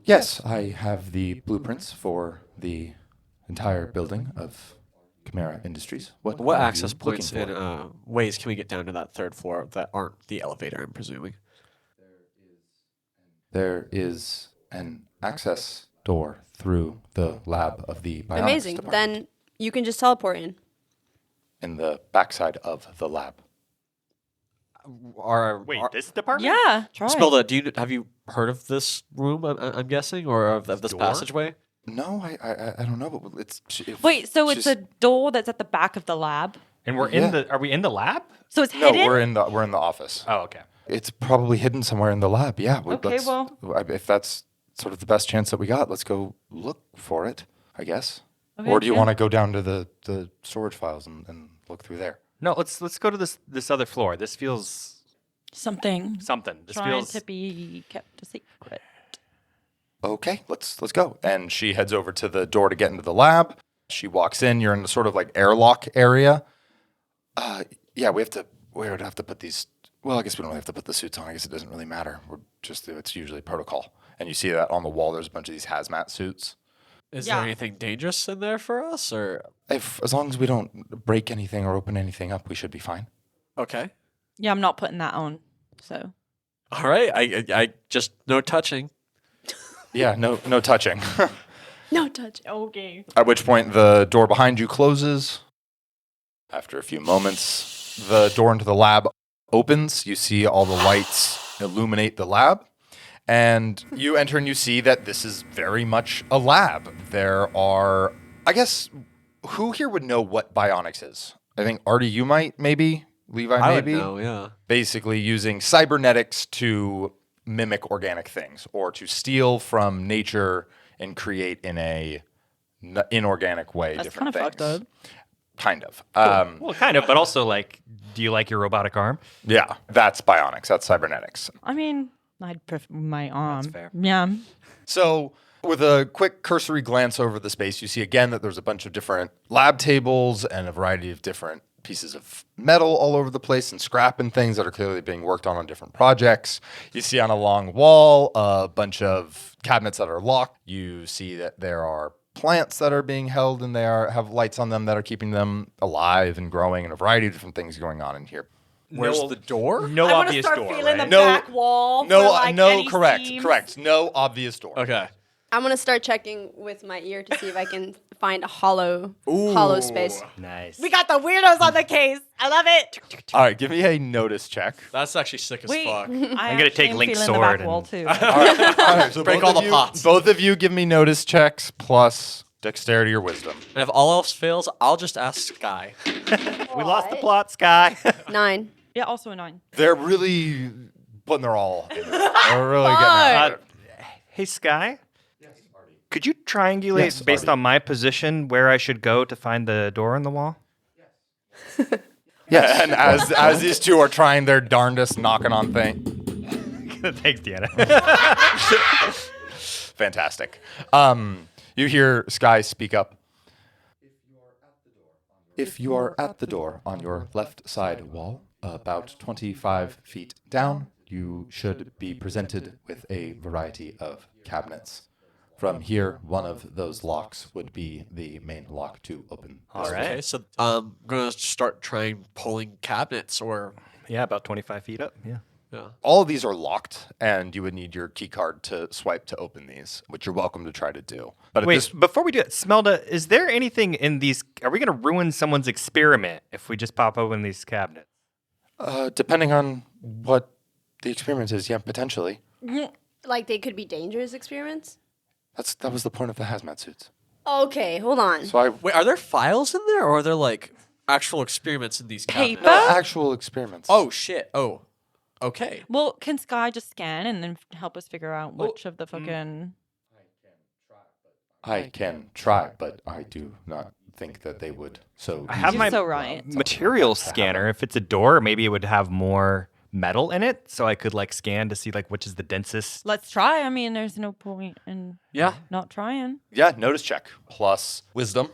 Yes, I have the blueprints for the entire building of Chimera Industries. What are you access points looking and for? ways can we get down to that third floor that aren't the elevator, I'm presuming? There is an access door through the lab of the bionics Amazing. department. Then you can just teleport in. In the backside of the lab. Wait, this department? Yeah, try. Smelda, have you heard of this room? I'm guessing, or of this door? passageway? No, I don't know, but it's Wait, so it's a door that's at the back of the lab? And we're are we in the lab? So it's no, hidden? we're in the office. Oh, okay. It's probably hidden somewhere in the lab. Yeah. Okay, well. If that's sort of the best chance that we got, let's go look for it, I guess. Okay, or do you yeah. want to go down to the storage files and look through there? No, let's go to this other floor. This feels Something. This Trying feels to be kept a secret. Okay, let's go. And she heads over to the door to get into the lab. She walks in. You're in the sort of like airlock area. Yeah, we would have to put these. Well, I guess we don't have to put the suits on. I guess it doesn't really matter. It's usually protocol. And you see that on the wall. There's a bunch of these hazmat suits. Is there anything dangerous in there for us, or as long as we don't break anything or open anything up, we should be fine. okay? Yeah, I'm not putting that on. So. All right, I just no touching. Yeah, no touching. No touch. Okay. At which point the door behind you closes. After a few moments, the door into the lab opens. You see all the lights illuminate the lab. And you enter and you see that this is very much a lab. There are, I guess, who here would know what bionics is? I think Ardi, you might, maybe. Levi, I would maybe. know, yeah. Basically using cybernetics to mimic organic things or to steal from nature and create in a inorganic way That's different kind of things. fucked up. Kind of. well, kind of, but also like, do you like your robotic arm? Yeah, that's bionics. That's cybernetics. I mean, I'd prefer my arm. That's fair. Yeah. So, with a quick cursory glance over the space, you see again that there's a bunch of different lab tables and a variety of different pieces of metal all over the place and scrap and things that are clearly being worked on different projects. You see on a long wall a bunch of cabinets that are locked. You see that there are plants that are being held and have lights on them that are keeping them alive and growing, and a variety of different things going on in here. Where's the door? No I obvious start door, feeling right? the back wall. for, like, any correct. seams. No obvious door. Okay. I'm gonna start checking with my ear to see if I can find a hollow space. Nice. We got the weirdos on the case. I love it. All right, give me a notice check. That's actually sick as Wait, fuck. I'm gonna take Link's the sword back wall and- too. All right, so Break both all of the you- pots. Both of you give me notice checks plus dexterity or wisdom. And if all else fails, I'll just ask Sky. We lost the plot, Sky. 9. Yeah, also a 9. They're really putting their all in it. They're really getting at it. Hey, Sky. Could you triangulate Yes, based Ardi. on my position where I should go to find the door in the wall? Yeah, and as these two are trying their darndest knocking on things. Thanks, Deanna. Fantastic. You hear Sky speak up. If you are at the door on your left side wall, about 25 feet down, you should be presented with a variety of cabinets. From here, one of those locks would be the main lock to open. All right. Okay, so I'm going to start trying pulling cabinets or... Yeah, about 25 feet up. Yeah. All of these are locked, and you would need your key card to swipe to open these, which you're welcome to try to do. But wait, before we do it, Smelda, is there anything in these? Are we going to ruin someone's experiment if we just pop open these cabinets? Depending on what the experiment is, yeah, potentially. Like they could be dangerous experiments? That was the point of the hazmat suits. Okay, hold on. So Wait, are there files in there, or are there like actual experiments in these cabinets? No, actual experiments. Oh shit! Oh, okay. Well, can Sky just scan and then help us figure out which of the fucking... I can try, but I do not think that they would. So I have my right. material scanner. If it's a door, maybe it would have more metal in it, so I could like scan to see like which is the densest. Let's try. I mean, there's no point in not trying. Yeah, notice check plus wisdom.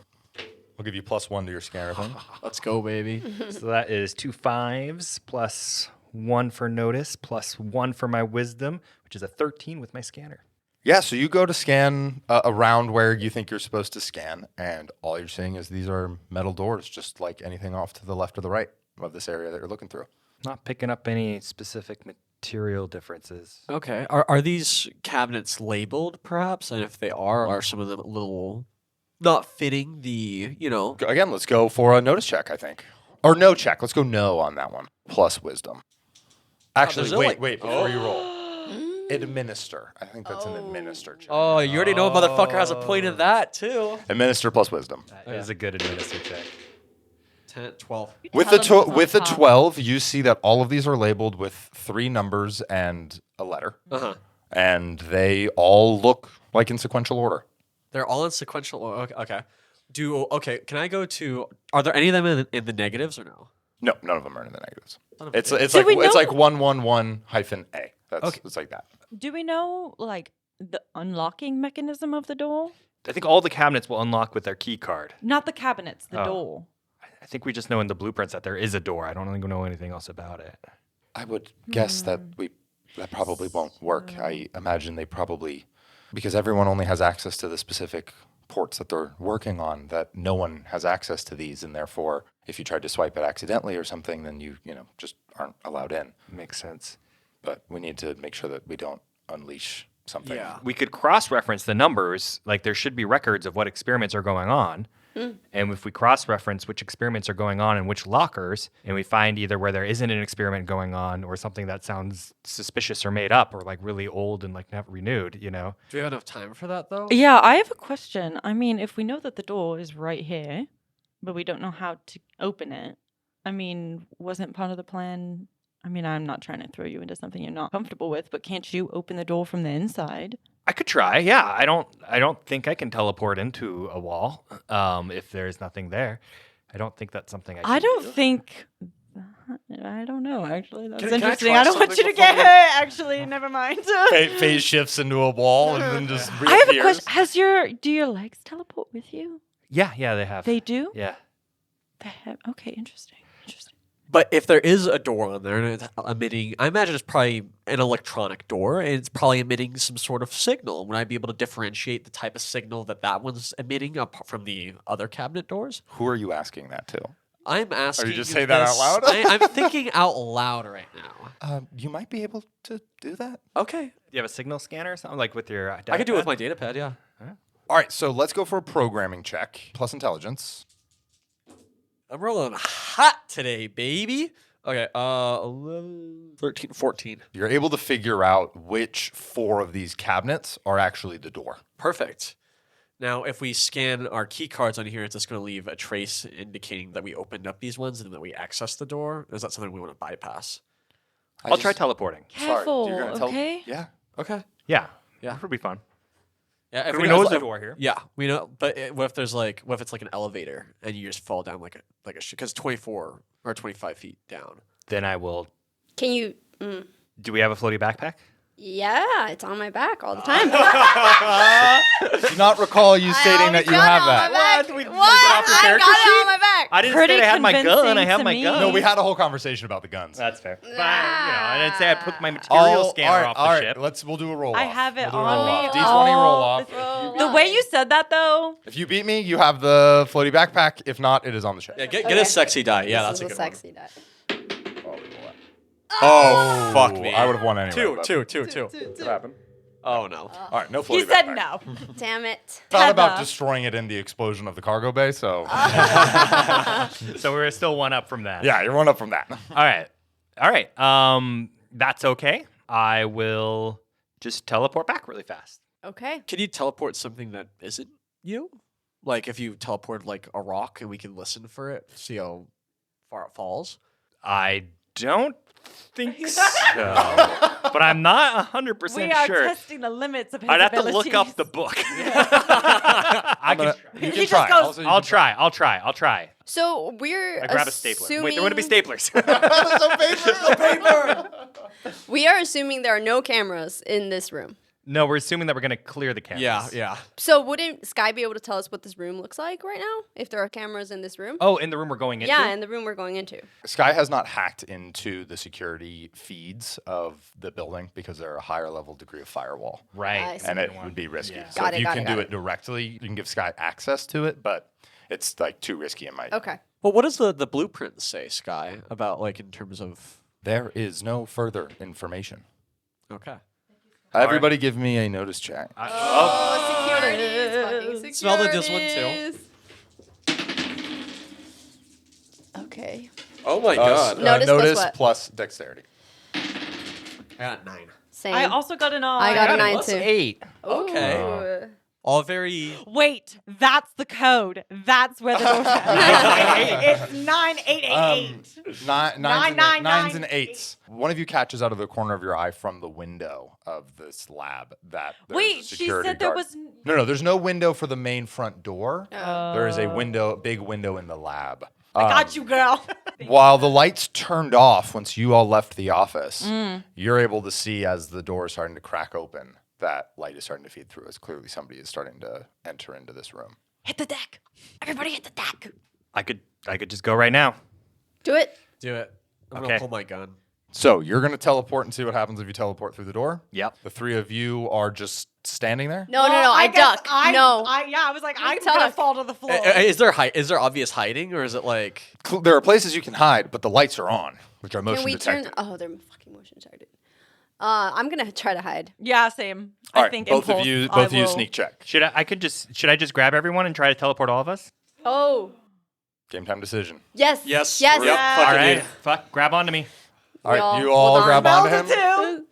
I'll give you +1 to your scanner thing. Let's go, baby. So that is 2 5s plus 1 for notice plus 1 for my wisdom, which is a 13 with my scanner. Yeah, so you go to scan around where you think you're supposed to scan, and all you're seeing is these are metal doors, just like anything off to the left or the right of this area that you're looking through. Not picking up any specific material differences. Okay. Are these cabinets labeled, perhaps? And if they are some of them a little not fitting the, Again, let's go for a notice check, I think. Or no check. Let's go no on that one. Plus wisdom. Actually, wait, before you roll. Administer. I think that's an administer check. Oh, you already know a motherfucker has a point in that, too. Administer plus wisdom. That is a good administer check. 10, 12. With the 12, you see that all of these are labeled with 3 numbers and a letter. Uh-huh. And they all look like in sequential order. They're all in sequential order. Okay. Can I go to... Are there any of them in the negatives or no? No, none of them are in the negatives. It's like 111-A. It's like that. Do we know, like, the unlocking mechanism of the door? I think all the cabinets will unlock with their key card. Not the cabinets, the door. I think we just know in the blueprints that there is a door. I don't think we know anything else about it. I would guess that probably won't work. I imagine they probably, because everyone only has access to the specific ports that they're working on, that no one has access to these, and therefore, if you tried to swipe it accidentally or something, then you just aren't allowed in. Makes sense. But we need to make sure that we don't unleash something. Yeah. We could cross-reference the numbers. Like, there should be records of what experiments are going on. And if we cross-reference which experiments are going on in which lockers, and we find either where there isn't an experiment going on or something that sounds suspicious or made up or like really old and like never renewed, Do we have enough time for that, though? Yeah, I have a question. I mean, if we know that the door is right here, but we don't know how to open it, I mean, wasn't part of the plan... I mean, I'm not trying to throw you into something you're not comfortable with, but can't you open the door from the inside? I could try. Yeah, I don't think I can teleport into a wall if there's nothing there. I don't think that's something I can I don't do. think... I don't know, actually. That's Can I interesting. try I don't want you to something get before hurt. Actually, never mind. Phase shifts into a wall and then just reappears. I have a question. Do your legs teleport with you? Yeah, they have. They do? Yeah. They have. Okay, interesting. But if there is a door on there and it's emitting, I imagine it's probably an electronic door and it's probably emitting some sort of signal. Would I be able to differentiate the type of signal that one's emitting apart from the other cabinet doors? Who are you asking that to? I'm asking. Are you just saying that out loud? I'm thinking out loud right now. You might be able to do that. Okay. Do you have a signal scanner or something like with your data I could do it with pad? my data pad, yeah. All right, so let's go for a programming check plus intelligence. I'm rolling hot today, baby. Okay, 11, 13, 14. You're able to figure out which 4 of these cabinets are actually the door. Perfect. Now, if we scan our key cards on here, it's just going to leave a trace indicating that we opened up these ones and that we accessed the door. Is that something we want to bypass? I'll try teleporting. Careful, Sorry, you're gonna okay? Yeah. Okay. Yeah. Yeah. That'll be fun. Yeah, We know there's a door here. Yeah, we know. But what if there's what if it's like an elevator and you just fall down like a because 24 or 25 feet down? Then I will. Can you? Do we have a floaty backpack? Yeah, it's on my back all the time. Do not recall you stating that you have that. What? What? I got it on my back. I didn't Pretty say I had my gun. convincing I have to my me. gun. No, we had a whole conversation about the guns. That's fair. But, I didn't say I took my material scanner off the ship. We'll do a roll. I have it on me. D20 roll off. The way you said that, though. If you beat me, you have the floaty backpack. If not, it is on the ship. Yeah, get a sexy die. Yeah, that's a good sexy die. Oh, fuck me. I would have won anyway. Two. What happened? Oh, no. All right, no floaty He said backpack. no. Damn it. Thought about destroying it in the explosion of the cargo bay, so. So we're still one up from that. Yeah, you're one up from that. All right. That's okay. I will just teleport back really fast. Okay. Can you teleport something that isn't you? Like if you teleport like a rock and we can listen for it, see how far it falls? I don't think so. But I'm not 100% We sure. are testing the limits of his I'd have to abilities. look up the book. You can try. goes- I'll try. So we're I grab a stapler. assuming... Wait, there wouldn't be staplers. We are assuming there are no cameras in this room. No, we're assuming that we're going to clear the cameras. Yeah. So wouldn't Sky be able to tell us what this room looks like right now? If there are cameras in this room? Oh, in the room we're going into? Yeah, in the room we're going into. Sky has not hacked into the security feeds of the building because they're a higher level degree of firewall. Right. And it would be risky. Yeah. So Got if it, you got can it, got do it. it directly, you can give Sky access to it, but it's like too risky in my Okay. Well, what does the blueprint say, Sky, about like in terms of... There is no further information. Okay. Everybody give me a notice check. Security. Smell the this one too. Okay. Oh my god. Notice plus what? plus dexterity. I got 9. Same. I also got a 9. I got a 9 Plus too. 8. Okay. Ooh. All very... Wait, that's the code. That's where the door's at. It's 9888. Nines and eights. One of you catches out of the corner of your eye from the window of this lab that there's Wait, a she security said there guard. was... No, there's no window for the main front door. Oh. There is a big window in the lab. I got you, girl. While the lights turned off once you all left the office, you're able to see as the door is starting to crack open, that light is starting to feed through as clearly somebody is starting to enter into this room. Hit the deck. Everybody hit the deck. I could just go right now. Do it. Do it. I'm Okay. gonna pull my gun. So you're going to teleport and see what happens if you teleport through the door? Yep. The three of you are just standing there? No, I duck. No. I was like, I'm duck. going to fall to the floor. Is there obvious hiding, or is it like... There are places you can hide, but the lights are on, which are motion Can we detected. turn? Oh, they're fucking motion detected. I'm gonna try to hide. Yeah, same. All I right, think both impulse, of you I will. sneak check. Should I just grab everyone and try to teleport all of us? Oh. Game time decision. Yes. Yes. Yes. Yep. All Fucking right. dude. Fuck, grab onto me. All right, all you all hold grab on. onto him. Too.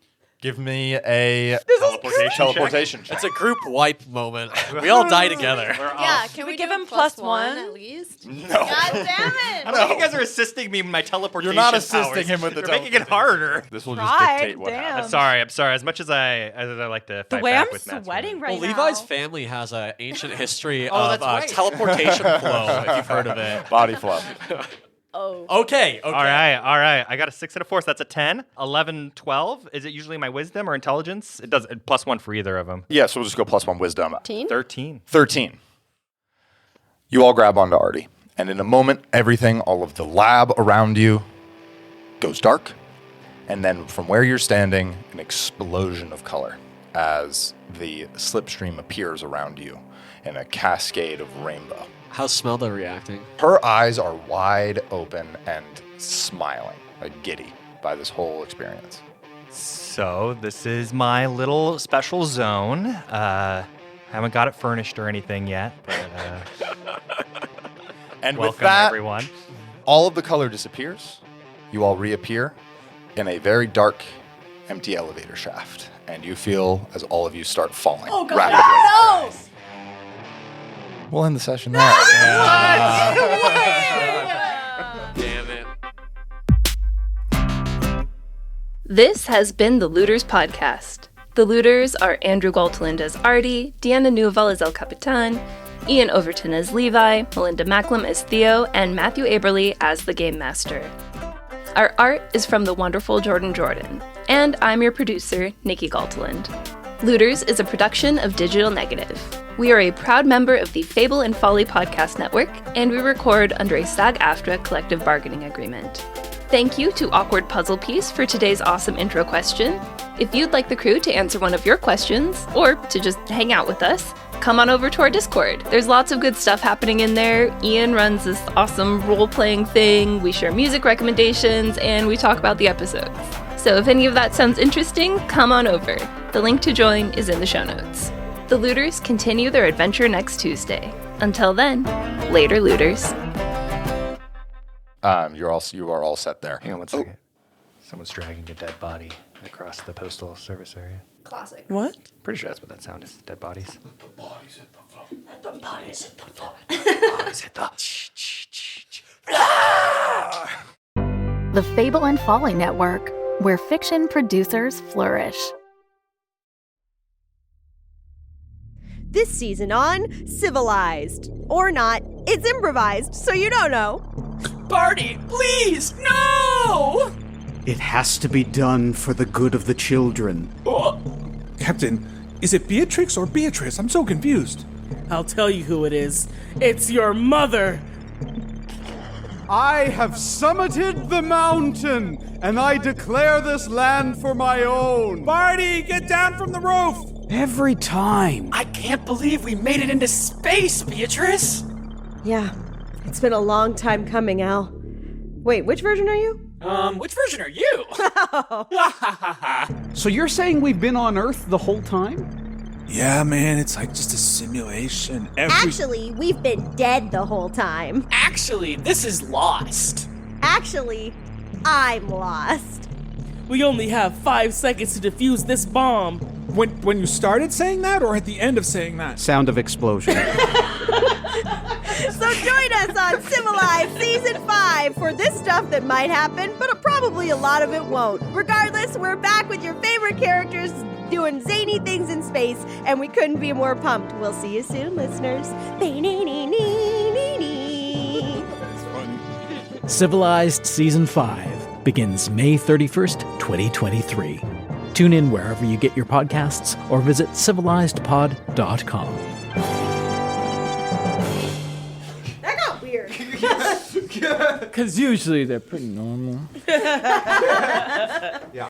Give me a Teleportation check. check. It's a group wipe moment. We all die together. Yeah. Can we give do him a plus +1 one? at least? No. God damn it. I don't think you guys are assisting me in my teleportation You're not assisting powers. him with the You're making it harder. This will just Tried, dictate what damn. happens. I'm sorry. As much as I like to The fight way back I'm with Matt's sweating women. right Well, now. Levi's family has an ancient history Oh, of that's right. teleportation flow, if you've heard of it. Body flow. Oh. Okay. All right. I got a 6 and a 4, so that's a 10. 11, 12. Is it usually my wisdom or intelligence? It does +1 for either of them. Yeah, so we'll just go +1 wisdom. 13. 13. You all grab onto Ardi, and in a moment, all of the lab around you goes dark, and then from where you're standing, an explosion of color as the slipstream appears around you in a cascade of rainbow. How's Smelda reacting? Her eyes are wide open and smiling, like giddy by this whole experience. So this is my little special zone. Haven't got it furnished or anything yet, but And welcome with that, everyone. all of the color disappears. You all reappear in a very dark, empty elevator shaft, and you feel as all of you start falling rapidly. No. We'll end the session there. Damn it. This has been the Looters Podcast. The Looters are Andrew Galteland as Ardi, Deanna Núval as El Capitan, Ian Overton as Levi, Melinda Macklem as Theo, and Mathew Aberly as the Game Master. Our art is from the wonderful Jordan. And I'm your producer, Nikki Galteland. Looters is a production of Digital Negative. We are a proud member of the Fable and Folly Podcast Network, and we record under a SAG-AFTRA collective bargaining agreement. Thank you to Awkward Puzzle Piece for today's awesome intro question. If you'd like the crew to answer one of your questions, or to just hang out with us, come on over to our Discord. There's lots of good stuff happening in there. Ian runs this awesome role-playing thing, we share music recommendations, and we talk about the episodes. So if any of that sounds interesting, come on over. The link to join is in the show notes. The Looters continue their adventure next Tuesday. Until then, later, Looters. You are all set there. Hang on one second. Someone's dragging a dead body across the postal service area. Classic. What? Pretty sure that's what that sound is. Dead bodies. The bodies at the front. The bodies at the front. Bodies at the... The Fable and Folly Network, where fiction producers flourish. This season on Civilized. Or not, it's improvised, so you don't know. Barty, please, no! It has to be done for the good of the children. Captain, is it Beatrix or Beatrice? I'm so confused. I'll tell you who it is. It's your mother! I have summited the mountain, and I declare this land for my own. Barty, get down from the roof! Every time. I can't believe we made it into space, Beatrice! Yeah, it's been a long time coming, Al. Wait, which version are you? Which version are you? So you're saying we've been on Earth the whole time? Yeah, man, it's like just a simulation. Actually, we've been dead the whole time. Actually, this is Lost. Actually, I'm lost. We only have 5 seconds to defuse this bomb. When you started saying that, or at the end of saying that? Sound of explosion. So join us on Civilized Season 5 for this stuff that might happen, but probably a lot of it won't. Regardless, we're back with your favorite characters doing zany things in space, and we couldn't be more pumped. We'll see you soon, listeners. Civilized Season 5 begins May 31st, 2023. Tune in wherever you get your podcasts or visit civilizedpod.com. That got weird. Because usually they're pretty normal. Yeah.